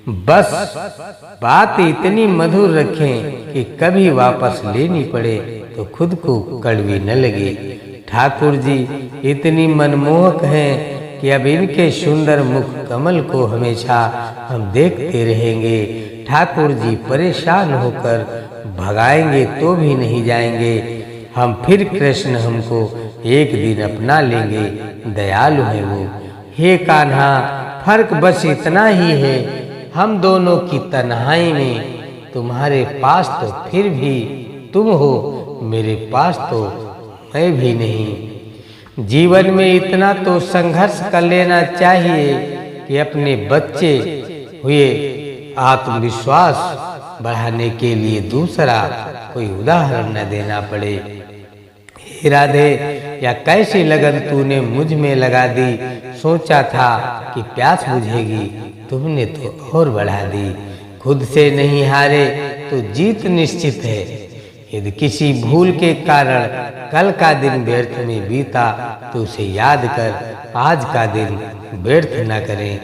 बस बात इतनी मधुर रखें कि कभी वापस लेनी पड़े तो खुद को कड़वी न लगे। ठाकुर जी इतनी मनमोहक हैं कि अब इनके सुंदर मुख कमल को हमेशा हम देखते रहेंगे। ठाकुर जी परेशान होकर भगाएंगे तो भी नहीं जाएंगे हम, फिर कृष्ण हमको एक दिन अपना लेंगे, दयालु है वो। हे कान्हा, फर्क बस इतना ही है, हम दोनों की तन्हाई में तुम्हारे पास तो फिर भी तुम हो, मेरे पास तो मैं भी नहीं। जीवन में इतना तो संघर्ष कर लेना चाहिए कि अपने बच्चे हुए आत्मविश्वास बढ़ाने के लिए दूसरा कोई उदाहरण न देना पड़े। हे राधे, या कैसी लगन तूने मुझ में लगा दी, सोचा था कि प्यास बुझेगी, तुमने तो और बढ़ा दी। खुद से नहीं हारे तो जीत निश्चित है। यदि किसी भूल के कारण कल का दिन व्यर्थ में बीता तो उसे याद कर आज का दिन व्यर्थ न करें।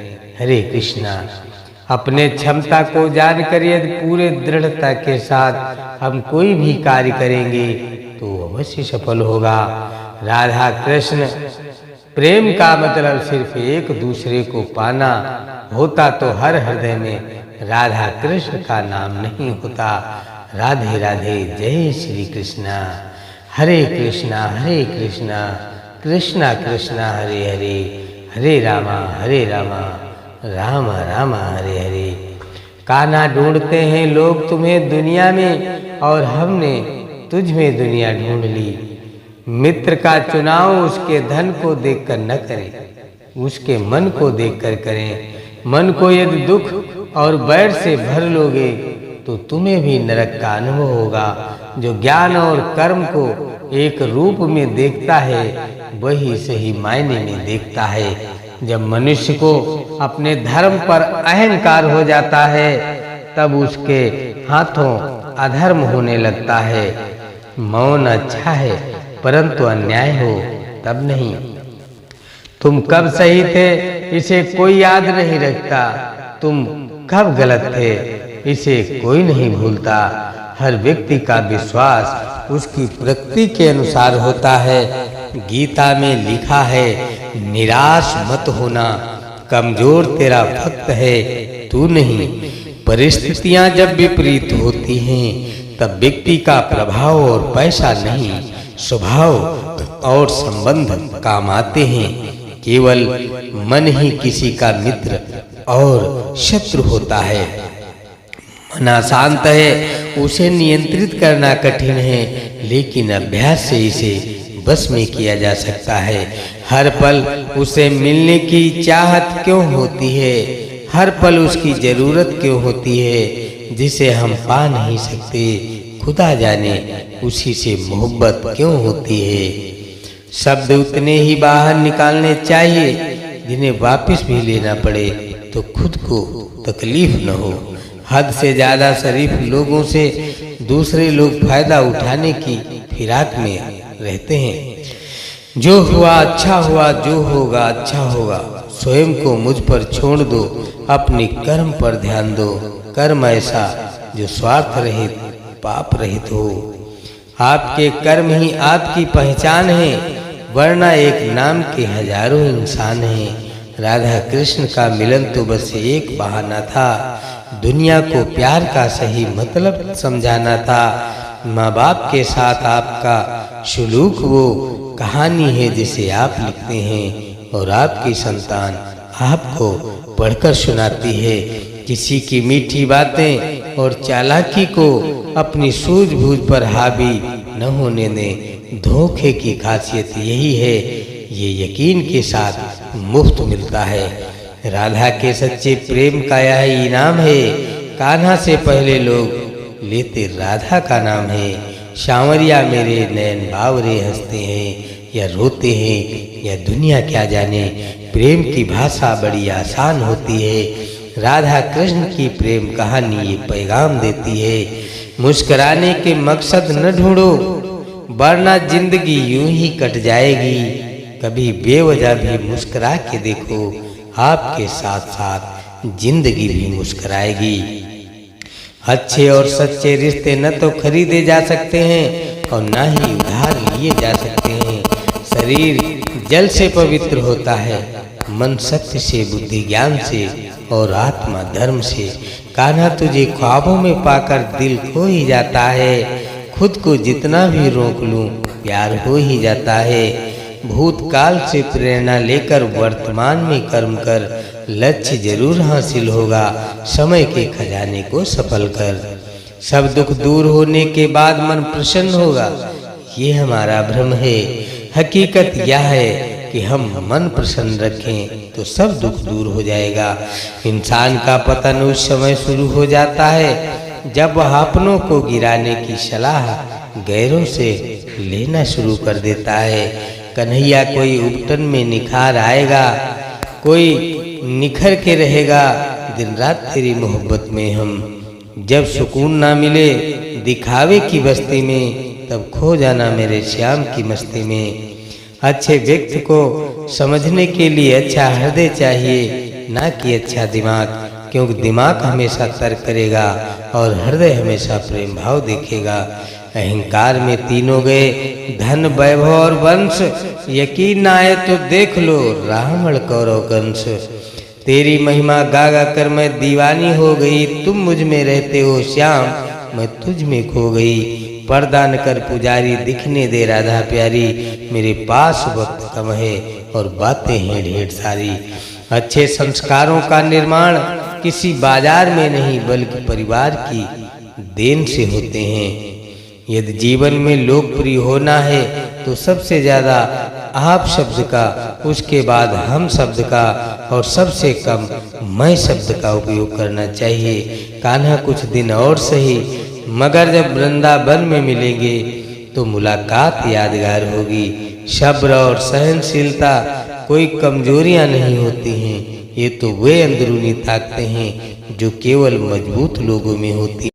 हरे कृष्णा। अपने क्षमता को जानकर यदि पूरे दृढ़ता के साथ हम कोई भी कार्य करेंगे तो अवश्य सफल होगा। राधा कृष्ण प्रेम का मतलब सिर्फ एक दूसरे को पाना होता तो हर हृदय में राधा कृष्ण का नाम नहीं होता। राधे राधे। जय श्री कृष्णा। हरे कृष्णा कृष्णा कृष्णा हरे हरे, हरे रामा राम राम हरे हरे। कान्हा, ढूंढते हैं लोग तुम्हें दुनिया में और हमने तुझ में दुनिया ढूंढ ली। मित्र का चुनाव उसके धन को देखकर न करें, उसके मन को देखकर करें। मन को यदि दुख और बैर से भर लोगे तो तुम्हें भी नरक का अनुभव होगा। जो ज्ञान और कर्म को एक रूप में देखता है वही सही मायने में देखता है। जब मनुष्य को अपने धर्म पर अहंकार हो जाता है तब उसके हाथों अधर्म होने लगता है। मौन अच्छा है परंतु अन्याय हो तब नहीं। तुम कब सही थे इसे कोई याद नहीं रखता, तुम कब गलत थे इसे कोई नहीं भूलता। हर व्यक्ति का विश्वास उसकी प्रकृति के अनुसार होता है। गीता में लिखा है, निराश मत होना, कमजोर तेरा भक्त है तू नहीं। परिस्थितियां जब विपरीत होती हैं तब व्यक्ति का प्रभाव और पैसा नहीं, स्वभाव और संबंध काम आते हैं। केवल मन ही किसी का मित्र और शत्रु होता है। मन अशांत है, उसे नियंत्रित करना कठिन है, लेकिन अभ्यास से इसे बस में किया जा सकता है। हर पल उसे मिलने की चाहत क्यों होती है, हर पल उसकी जरूरत क्यों होती है जिसे हम पा नहीं सकते। खुदा जाने उसी से मोहब्बत क्यों होती है। शब्द उतने ही बाहर निकालने चाहिए जिन्हें वापस भी लेना पड़े तो खुद को तकलीफ न हो। हद से ज्यादा शरीफ लोगों से दूसरे लोग फायदा उठाने की फिराक में रहते हैं। जो हुआ अच्छा हुआ, जो होगा अच्छा होगा। स्वयं को मुझ पर छोड़ दो, अपने कर्म पर ध्यान दो। कर्म ऐसा जो स्वार्थ रहित पाप रहित हो। आपके कर्म ही आपकी पहचान है, वरना एक नाम के हजारों इंसान हैं। राधा कृष्ण का मिलन तो बस एक बहाना था, दुनिया को प्यार का सही मतलब समझाना था। माँ बाप के साथ आपका सुलूक वो कहानी है जिसे आप लिखते हैं और आपकी संतान आपको पढ़कर सुनाती है। किसी की मीठी बातें और चालाकी को अपनी सूझबूझ पर हावी न होने दें। धोखे की खासियत यही है, ये यकीन के साथ मुफ्त मिलता है। राधा के सच्चे प्रेम का यह इनाम है। कान्हा से पहले लोग लेते राधा का नाम है। सांवरिया मेरे नयन बावरे हंसते हैं या रोते हैं या दुनिया क्या जाने। प्रेम की भाषा बड़ी आसान होती है। राधा कृष्ण की प्रेम कहानी ये पैगाम देती है, मुस्कुराने के मकसद न ढूंढो वरना जिंदगी यूं ही कट जाएगी। कभी बेवजह भी मुस्कुरा के देखो, आपके साथ साथ जिंदगी भी मुस्कुराएगी। अच्छे और सच्चे रिश्ते न तो खरीदे जा सकते हैं और न ही उधार लिए जा सकते हैं। शरीर जल से पवित्र होता है, मन सत्य से, बुद्धि ज्ञान से और आत्मा धर्म से। कान्हा तुझे ख्वाबों में पाकर दिल खो ही जाता है। खुद को जितना भी रोक लूं प्यार हो ही जाता है। भूतकाल से प्रेरणा लेकर वर्तमान में कर्म कर, लक्ष्य जरूर हासिल होगा। समय के खजाने को सफल कर, सब दुख दूर होने के बाद मन प्रसन्न होगा। ये हमारा भ्रम है। हकीकत यह है कि हम मन प्रसन्न रखें तो सब दुख दूर हो जाएगा। इंसान का पतन उस समय शुरू हो जाता है जब वह अपनों को गिराने की सलाह गैरों से लेना शुरू कर देता है। कन्हैया, कोई उपटन में निखार आएगा, कोई निखर के रहेगा। दिन रात तेरी मोहब्बत में हम, जब सुकून ना मिले दिखावे की बस्ती में, तब खो जाना मेरे श्याम की मस्ती में। अच्छे व्यक्ति को समझने के लिए अच्छा हृदय चाहिए, ना कि अच्छा दिमाग, क्योंकि दिमाग हमेशा तर्क करेगा और हृदय हमेशा प्रेम भाव देखेगा। अहंकार में तीनों गए, धन वैभव और वंश। यकीन ना आए तो देख लो रावण कौरव कंस। तेरी महिमा गा गा कर मैं दीवानी हो गई। तुम मुझ में रहते हो श्याम, मैं तुझ में खो गई। पर्दा न कर पुजारी, दिखने दे राधा प्यारी। मेरे पास वक्त कम है और बातें हैं ढेर सारी। अच्छे संस्कारों का निर्माण किसी बाजार में नहीं, बल्कि परिवार की देन से होते हैं। यदि जीवन में लोकप्रिय होना है तो सबसे ज्यादा आप शब्द का, उसके बाद हम शब्द का और सबसे कम मैं शब्द का उपयोग करना चाहिए। कान्हा, कुछ दिन और सही, मगर जब वृंदावन में मिलेंगे तो मुलाकात यादगार होगी। सब्र और सहनशीलता कोई कमजोरियां नहीं होती हैं, ये तो वे अंदरूनी ताकतें हैं जो केवल मजबूत लोगों में होती